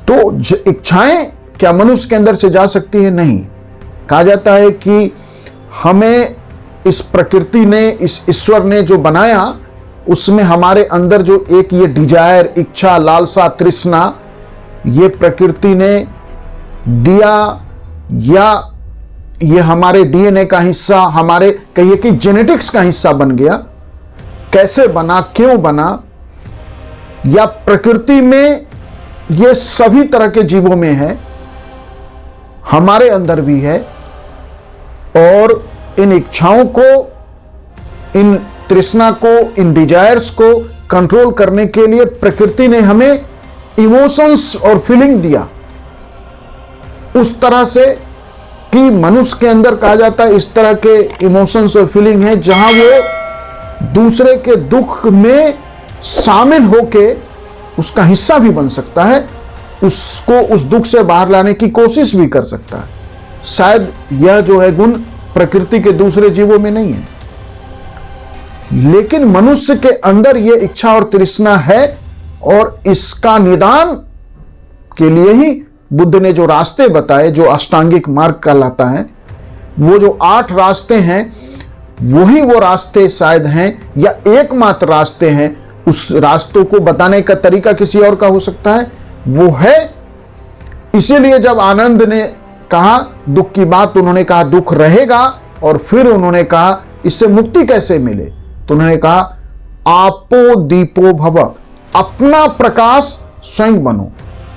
तो इच्छाएं क्या मनुष्य के अंदर से जा सकती है? नहीं। कहा जाता है कि हमें इस प्रकृति ने, इस ईश्वर ने जो बनाया, उसमें हमारे अंदर जो एक ये डिजायर, इच्छा, लालसा, तृष्णा, ये प्रकृति ने दिया, या ये हमारे डीएनए का हिस्सा, हमारे कहिए कि जेनेटिक्स का हिस्सा बन गया। कैसे बना, क्यों बना, या प्रकृति में ये सभी तरह के जीवों में है, हमारे अंदर भी है। और इन इच्छाओं को, इन तृष्णा को, इन डिजायर्स को कंट्रोल करने के लिए प्रकृति ने हमें इमोशंस और फीलिंग दिया, उस तरह से कि मनुष्य के अंदर कहा जाता है इस तरह के इमोशंस और फीलिंग है जहां वो दूसरे के दुख में शामिल होके उसका हिस्सा भी बन सकता है, उसको उस दुख से बाहर लाने की कोशिश भी कर सकता है। शायद यह जो है गुण प्रकृति के दूसरे जीवों में नहीं है, लेकिन मनुष्य के अंदर यह इच्छा और तृष्णा है। और इसका निदान के लिए ही बुद्ध ने जो रास्ते बताए, जो अष्टांगिक मार्ग कहलाता है, वो जो 8 रास्ते हैं, वही वो रास्ते शायद हैं या एकमात्र रास्ते हैं। उस रास्तों को बताने का तरीका किसी और का हो सकता है, वो है। इसीलिए जब आनंद ने कहा दुख की बात, उन्होंने कहा दुख रहेगा, और फिर उन्होंने कहा इससे मुक्ति कैसे मिले, तो उन्होंने कहा आपो दीपो भव, अपना प्रकाश स्वयं बनो।